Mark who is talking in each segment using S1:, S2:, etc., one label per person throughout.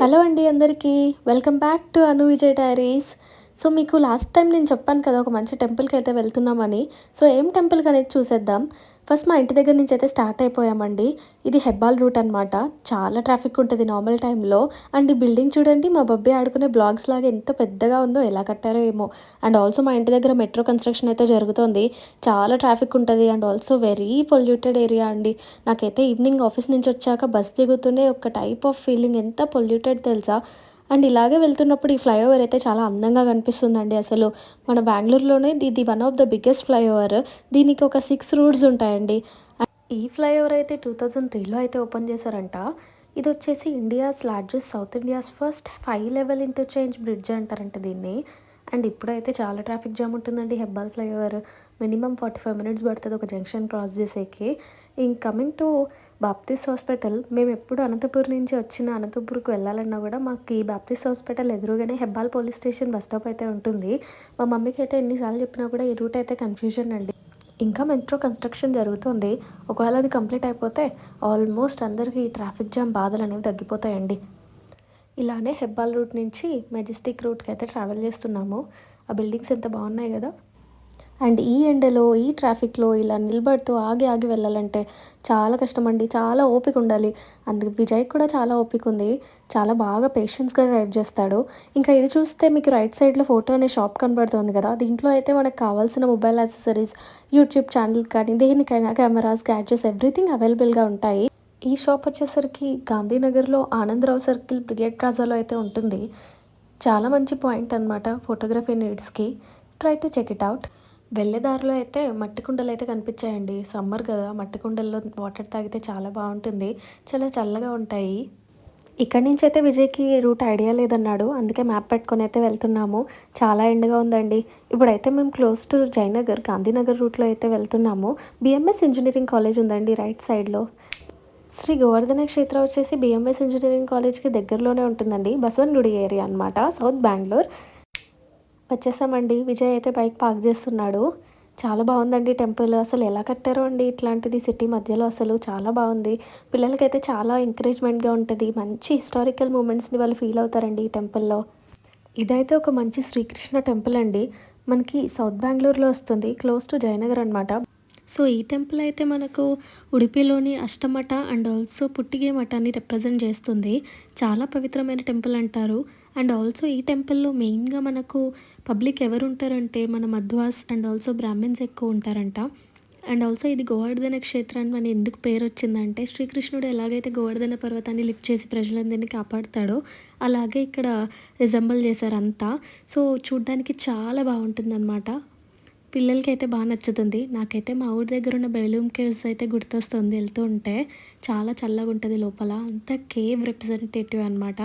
S1: Hello అండి అందరికీ. Welcome back to Anu Vijay diaries. So, మీకు లాస్ట్ టైం నేను చెప్పాను కదా! ఒక మంచి టెంపుల్‌కైతే వెళ్తున్నామని. సో, ఏం టెంపుల్‌కనేది చూసేద్దాం. ఫస్ట్ మా ఇంటి దగ్గర నుంచయితే స్టార్ట్ అయిపోయామండి. ఇది హెబ్బాల్ రూట్ అనమాట. చాలా ట్రాఫిక్ ఉంటది నార్మల్ టైంలో. అండ్ ఈ బిల్డింగ్ చూడండి మా బబ్బీ ఆడుకునే బ్లాక్స్ లాగా ఎంత పెద్దగా ఉందో, ఎలా కట్టారో ఏమో! అండ్ ఆల్సో మా ఇంటి దగ్గర మెట్రో కన్‌స్ట్రక్షన్ అయితే జరుగుతోంది. చాలా ట్రాఫిక్ ఉంటది. And also very polluted area అండి. నాకైతే ఈవినింగ్ ఆఫీస్ నుంచి వచ్చాక బస్ దిగుతూనే ఒక టైప్ ఆఫ్ ఫీలింగ్ ఎంత పొల్యూటెడ్ తెలుసా? అండ్ ఇలాగే వెళ్తున్నప్పుడు ఈ ఫ్లైఓవర్ అయితే చాలా అందంగా కనిపిస్తుందండి అసలు. మన బెంగుళూరులోనే ఇది one of the biggest flyover. దీనికి ఒక 6 రూట్స్ ఉంటాయండి. ఈ ఫ్లైఓవర్ అయితే 2003లో అయితే ఓపెన్ చేశారంట. ఇదొచ్చేసి India's largest South India's first 5 level interchange bridge అంటారంట దీన్ని. అండ్ ఇప్పుడైతే చాలా ట్రాఫిక్ జామ్ ఉంటుందండి హెబ్బాల్ ఫ్లైఓవర్. మినిమమ్ 45 మినిట్స్ పడుతది ఒక జంక్షన్ క్రాస్ చేసేకి. కమింగ్ టు బాప్టిస్ట్ హాస్పిటల్, మేమెప్పుడు అనంతపూర్ నుంచి అనంతపూర్‌కి వెళ్ళాలన్నా కూడా మాకు ఈ బాప్టిస్ట్ హాస్పిటల్ ఎదురుగానే Hebbal police station bus stop అయితే ఉంటుంది. మా మమ్మీకైతే ఎన్ని సార్లు చెప్పినా కూడా ఈ రూట్ అయితే కన్‌ఫ్యూజన్ అండి. ఇంకా మెట్రో కన్‌స్ట్రక్షన్ జరుగుతుంది. ఒకవేళ అది కంప్లీట్ అయిపోతే ఆల్మోస్ట్ అందరికీ ఈ ట్రాఫిక్ జామ్ బాధలనేవి తగ్గిపోతాయండి. ఇలానే హెబ్బాల్ రూట్ నుంచి మెజెస్టిక్ రూట్‌కైతే ట్రావెల్ చేస్తున్నాము. ఆ బిల్డింగ్స్ ఎంత బాగున్నాయి కదా! అండ్ ఈ ఎండలో, ఈ ట్రాఫిక్‌లో ఇలా నిలబడుతూ ఆగి, ఆగి వెళ్ళాలంటే చాలా కష్టమండి. చాలా ఓపిక ఉండాలి. అండ్ విజయ్‌కి కూడా చాలా ఓపిక ఉంది. చాలా బాగా పేషెన్స్‌గా డ్రైవ్ చేస్తాడు. ఇంకా ఇది చూస్తే మీకు రైట్ సైడ్‌లో ఫోటో అనే షాప్ కనబడుతోంది కదా! దీంట్లో అయితే మనకు కావాల్సిన మొబైల్ యాక్సెసరీస్, యూట్యూబ్ ఛానల్ కానీ, దేనికైనా కెమెరాస్, గ్యాడ్జెట్స్ ఎవ్రీథింగ్ అవైలబుల్‌గా ఉంటాయి. ఈ షాప్ వచ్చేసరికి గాంధీనగర్‌లో ఆనందరావు సర్కిల్, బ్రిగేడ్ ప్లాజాలో అయితే ఉంటుంది. చాలా మంచి పాయింట్ అనమాట ఫోటోగ్రఫీ నీడ్స్‌కి. Try to check it out. వెళ్ళే దారిలో అయితే మట్టి కుండలైతే కనిపించాయండి. సమ్మర్ కదా! మట్టి కుండల్లో వాటర్ తాగితే చాలా బావుంటుంది. చాలా చల్లగా ఉంటాయి. ఇక్కడి నుంచైతే విజయ్‌కి రూట్ ఐడియా లేదన్నాడు. అందుకే మ్యాప్ పెట్టుకొని అయితే వెళ్తున్నాము. చాలా ఎండగా ఉందండి. ఇప్పుడైతే మేము క్లోజ్ టు జయనగర్, గాంధీనగర్ రూట్‌లో అయితే వెళ్తున్నాము. బీఎంఎస్ ఇంజినీరింగ్ కాలేజ్ ఉందండి రైట్ సైడ్‌లో. శ్రీ గోవర్ధన క్షేత్ర వచ్చేసి బీఎంఎస్ ఇంజినీరింగ్ కాలేజ్‌కి దగ్గరలోనే ఉంటుందండి. బసవనగుడి ఏరియా అనమాట. సౌత్ బెంగుళూరు. వచ్చేసామండి. విజయ్ అయితే బైక్ పార్క్ చేస్తున్నాడు. చాలా బాగుందండి టెంపుల్. అసలు ఎలా కట్టారో అండి ఇట్లాంటిది సిటీ మధ్యలో, అసలు చాలా బాగుంది. పిల్లలకైతే చాలా ఎంకరేజ్మెంట్‌గా ఉంటది. మంచి హిస్టారికల్ మూమెంట్స్‌ని వాళ్ళు ఫీల్ అవుతారండి ఈ టెంపుల్‌లో. ఇదైతే ఒక మంచి శ్రీకృష్ణ టెంపుల్ అండి. మనకి సౌత్ బెంగుళూరులో వస్తుంది. క్లోజ్ టు జయనగర్ అనమాట. సో, ఈ టెంపుల్ అయితే మనకు ఉడిపిలోని అష్టమఠ అండ్ ఆల్సో పుట్టిగే మఠాన్ని రిప్రజెంట్ చేస్తుంది. చాలా పవిత్రమైన టెంపుల్ అంటారు. అండ్ ఆల్సో ఈ టెంపుల్‌లో మెయిన్‌గా మనకు పబ్లిక్ ఎవరుంటారంటే మన మధ్వాస్ అండ్ ఆల్సో బ్రాహ్మిన్స్ ఎక్కువ ఉంటారంట. అండ్ ఆల్సో ఇది గోవర్ధన క్షేత్రం అని ఎందుకు పేరొచ్చిందంటే, శ్రీకృష్ణుడు ఎలాగైతే గోవర్ధన పర్వతాన్ని లిఫ్ట్ చేసి ప్రజలందరినీ కాపాడుతాడో, అలాగే ఇక్కడ రిజెంబుల్ చేశారంతా. సో, చూడ్డానికి చాలా బావుంటుందనమాట. పిల్లలకైతే బా నచ్చుతుంది. నాకైతే మా ఊరి దగ్గర ఉన్న బెలూమ్ కేవ్స్ అయితే గుర్తొస్తుంది వెళ్తూ ఉంటే. చాలా చల్లగుంటది లోపల. అంతా కేవ్ రిప్రజెంటేటివ్ అనమాట.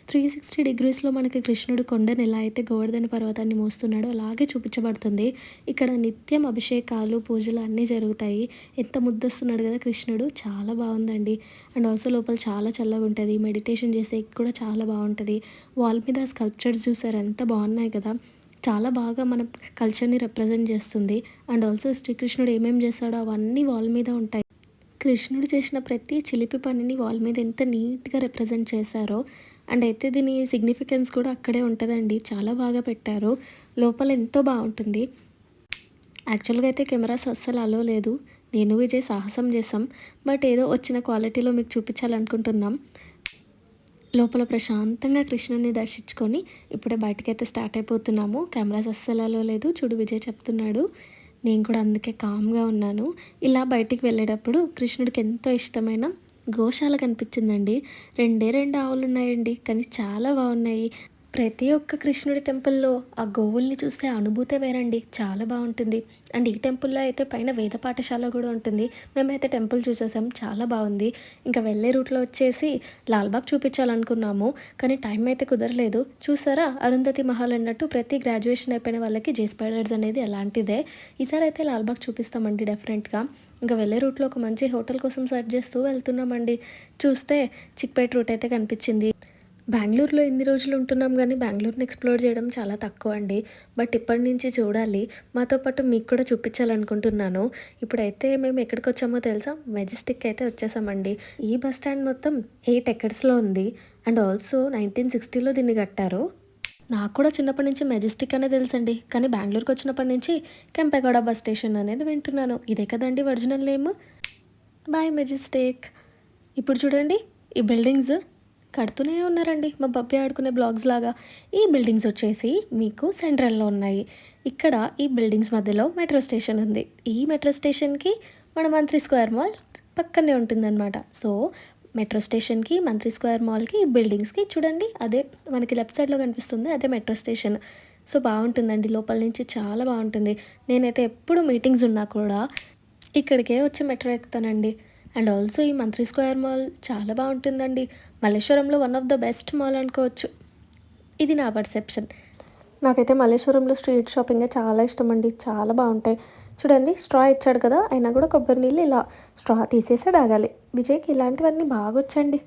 S1: 360 డిగ్రీస్‌లో మనకి కృష్ణుడు కొండని ఎలా అయితే గోవర్ధన పర్వతాన్ని మోస్తున్నాడో అలాగే చూపించబడుతుంది. ఇక్కడ నిత్యం అభిషేకాలు, పూజలు అన్నీ జరుగుతాయి. ఎంత ముద్దొస్తున్నాడు కదా కృష్ణుడు! చాలా బావుందండి. అండ్ ఆల్సో లోపల చాలా చల్లగుంటది. మెడిటేషన్ చేసేకి కూడా చాలా బావుంటది. వాల్ మీద స్కల్ప్చర్స్ చూసారా ఎంత బావున్నాయి కదా! చాలా బాగా మన కల్చర్‌ని రిప్రజెంట్ చేస్తుంది. అండ్ ఆల్సో శ్రీకృష్ణుడు ఏమేం చేశాడో అవన్నీ వాల్ మీద ఉంటాయి. కృష్ణుడు చేసిన ప్రతి చిలిపి పనిని వాల్ మీద ఎంత నీట్‌గా రిప్రజెంట్ చేశారో. అండ్ అయితే దీని సిగ్నిఫికెన్స్ కూడా అక్కడే ఉంటదండి. చాలా బాగా పెట్టారు. లోపల ఎంతో బావుంటుంది. యాక్చువల్‌గా అయితే కెమెరాస్ అస్సలు అలో లేదు. నేను, విజయ్ సాహసం చేశాం. బట్ ఏదో వచ్చిన క్వాలిటీలో మీకు చూపించాలనుకుంటున్నాం. లోపల ప్రశాంతంగా కృష్ణుడిని దర్శించుకొని ఇప్పుడే బయటకైతే స్టార్ట్ అయిపోతున్నాము. కెమెరాస్ అస్సలు అలో లేదు. చూడు విజయ్ చెప్తున్నాడు. నేను కూడా అందుకే కామ్‌గా ఉన్నాను. ఇలా బయటికి వెళ్ళేటప్పుడు కృష్ణుడికి ఎంతో ఇష్టమైన గోశాల కనిపించిందండి. 2 ఆవులున్నాయండి. కానీ చాలా బాగున్నాయి. ప్రతి ఒక్క కృష్ణుడి టెంపుల్‌లో ఆ గోవుల్ని చూస్తే అనుభూతే వేరండి. చాలా బావుంటుంది. అండ్ ఈ టెంపుల్‌లో అయితే పైన వేద పాఠశాల గూడా ఉంటుంది. మేమైతే టెంపుల్ చూసేసాం. చాలా బావుంది. ఇంకా వెళ్ళే రూట్‌లో వచ్చేసి లాల్‌బాగ్ చూపించాలనుకున్నాము. కానీ టైం అయితే కుదరలేదు. చూసారా అరుంధతి మహల్ అన్నట్టు ప్రతి గ్రాడ్యుయేషన్ అయిపోయిన వాళ్ళకి జే స్పైడర్స్ అనేది అలాంటిదే. ఈసారి అయితే లాల్‌బాగ్ చూపిస్తామండి డెఫినెట్‌గా. ఇంకా వెళ్ళే రూట్‌లో ఒక మంచి హోటల్ కోసం సెర్చ్ చేస్తూ వెళ్తున్నామండి. చూస్తే చిక్‌పేట్ రూట్ అయితే కనిపించింది. బెంగుళూరులో ఇన్ని రోజులు ఉంటున్నాం గానీ, బెంగుళూరుని ఎక్స్‌ప్లోర్ చేయడం చాలా తక్కువ అండి. బట్ ఇప్పటి నుంచి చూడాలి. మాతో పాటు మీకు కూడా చూపించాలనుకుంటున్నాను. ఇప్పుడైతే మేము ఎక్కడికొచ్చామో తెలుసా? మెజెస్టిక్ అయితే వచ్చేసామండి. ఈ బస్ స్టాండ్ మొత్తం 8 ఎకర్స్‌లో ఉంది. అండ్ ఆల్సో 1960లో దీన్ని కట్టారు. నాకు కూడా చిన్నప్పటి నుంచి మెజెస్టిక్ అనే తెలుసండి. కానీ బెంగుళూరుకొచ్చినప్పటి నుంచి కెంపెగౌడ బస్ స్టేషన్ అనేది వింటున్నాను. ఇదే కదండీ ఒరిజినల్ నేమ్. Bye Majestic. ఇప్పుడు చూడండి ఈ బిల్డింగ్స్ కడుతూనే ఉన్నారండి. మా బబ్బీ ఆడుకునే బ్లాగ్స్ లాగా. ఈ బిల్డింగ్స్ వచ్చేసి మీకు సెంట్రల్‌లో ఉన్నాయి. ఇక్కడ ఈ బిల్డింగ్స్ మధ్యలో మెట్రో స్టేషన్ ఉంది. ఈ మెట్రో స్టేషన్‌కి మన మంత్రి స్క్వేర్ మాల్ పక్కనే ఉంటుందనమాట. సో, మెట్రో స్టేషన్‌కి, మంత్రి స్క్వేర్ మాల్‌కి, ఈ బిల్డింగ్స్‌కి చూడండి అదే మనకి లెఫ్ట్ సైడ్‌లో కనిపిస్తుంది. అదే మెట్రో స్టేషన్. సో, బావుంటుందండి. లోపల నుంచి చాలా బావుంటుంది. నేనైతే ఎప్పుడు మీటింగ్స్ ఉన్నా కూడా ఇక్కడికే వచ్చి మెట్రో ఎక్కుతానండి. అండ్ ఆల్సో ఈ మంత్రి స్క్వేర్ మాల్ చాలా బావుంటుందండి. మల్లేశ్వరంలో one of the best mall అనుకోవచ్చు. ఇది నా పర్సెప్షన్. నాకైతే మల్లేశ్వరంలో స్ట్రీట్ షాపింగే చాలా ఇష్టమండి. చాలా బావుంటాయి. చూడండి స్ట్రా ఇచ్చాడు కదా! అయినా కూడా కొబ్బరి నీళ్ళు ఇలా స్ట్రా తీసేసే తాగాలి. విజయ్‌కి ఇలాంటివన్నీ బాగొచ్చండి.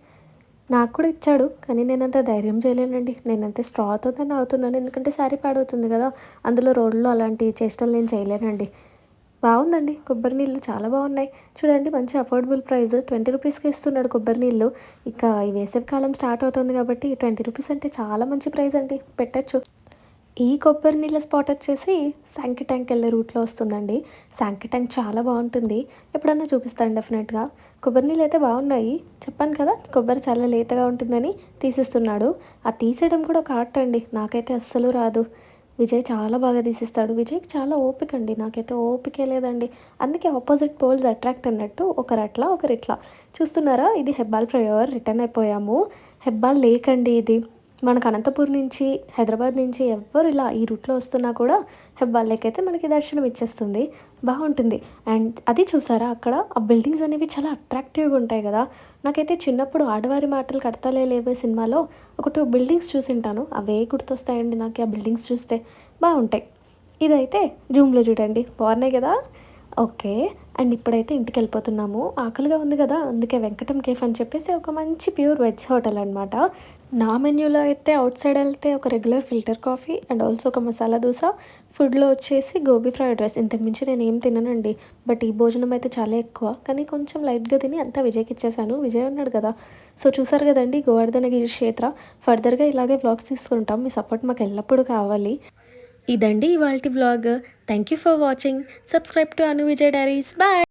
S1: నాకు కూడా ఇచ్చాడు. కానీ నేనంత ధైర్యం చేయలేనండి. నేనంతే స్ట్రాతోనే తాగుతున్నాను. ఎందుకంటే శారీ పాడవుతుంది కదా! అందులో రోడ్‌లో అలాంటి చేష్టలు నేను చేయలేనండి. బావుందండి. కొబ్బరి నీళ్ళు చాలా బావున్నాయి. చూడండి మంచి అఫోర్డబుల్ ప్రైస్ 20 రూపీస్‌కే ఇస్తున్నాడు కొబ్బరి నీళ్ళు. ఇక ఈ వేసవి కాలం స్టార్ట్ అవుతుంది కాబట్టి 20 రూపీస్ అంటే చాలా మంచి ప్రైస్ అండి. పెట్టొచ్చు. ఈ కొబ్బరి నీళ్ళ స్పాట్ వచ్చేసి శాంకి ట్యాంక్ వెళ్ళే రూట్‌లో వస్తుందండి. శాంకి ట్యాంక్ చాలా బావుంటుంది. ఎప్పుడన్నా చూపిస్తాను డెఫినెట్‌గా. కొబ్బరి నీళ్ళైతే బావున్నాయి. చెప్పాను కదా! కొబ్బరి చాలా లేతగా ఉంటుందని తీసిస్తున్నాడు. ఆ తీసేయడం కూడా ఒక ఆర్ట్ అండి. నాకైతే అస్సలు రాదు. విజయ్ చాలా బాగా తీసిస్తాడు. విజయ్‌కి చాలా ఓపికండి. నాకైతే ఓపికే లేదండి. అందుకే ఆపోజిట్ పోల్స్ అట్రాక్ట్ అన్నట్టు ఒకరట్లా, ఒకరిట్లా. చూస్తున్నారా? ఇది హెబ్బాల్ ఫ్లైఓవర్ రిటర్న్ అయిపోయాము. హెబ్బాల్ లేక్ అండి ఇది. మనకు అనంతపూర్ నుంచి, హైదరాబాద్ నుంచి ఎవ్వరు ఇలా ఈ రూట్‌లో వస్తున్నా కూడా హెబ్బాల్ లేక్ అయితే మనకి దర్శనం ఇచ్చేస్తుంది. బావుంటుంది. అండ్ అది చూసారా అక్కడ ఆ బిల్డింగ్స్ అనేవి చాలా అట్రాక్టివ్‌గా ఉంటాయి గదా! నాకైతే చిన్నప్పుడు 'ఆడవారి మాటలు కడతాలే లేవే' సినిమాలో ఒక 2 బిల్డింగ్స్ చూసుంటాను. అవే గుర్తొస్తాయండి నాకు ఆ బిల్డింగ్స్ చూస్తే. బావుంటాయి. ఇదైతే జూమ్‌లో చూడండి. బావున్నాయి గదా! ఓకే. అండ్ ఇప్పుడైతే ఇంటికెళ్ళిపోతున్నాము. ఆకలిగా ఉంది గదా! అందుకే వెంకటం కేఫ్ అని చెప్పేసి ఒక మంచి ప్యూర్ వెజ్ హోటల్ అనమాట. నా మెన్యూలో అయితే ఔట్ సైడ్ ఎళ్తే ఒక regular filter coffee and also ఒక మసాలా దోస, ఫుడ్‌లో వచ్చేసి గోబీ ఫ్రైడ్ రైస్. ఇంతకు మించి నేనేం తిననండి. బట్ ఈ భోజనం అయితే చాలా ఎక్కువ. కానీ కొంచెం లైట్‌గా తిని అంతా విజయ్‌కి ఇచ్చేసాను. విజయ్ ఉన్నాడు గదా! సో, చూసారు గదండీ గోవర్ధనగిరి క్షేత్ర. ఫర్దర్‌గా ఇలాగే వ్లాగ్స్ తీసుకుంటాం. మీ సపోర్ట్ మాకు ఎల్లప్పుడూ కావాలి. ఇదండి ఇవాల్టి vlog. Thank you for watching. Subscribe to Anu Vijay Diaries. Bye.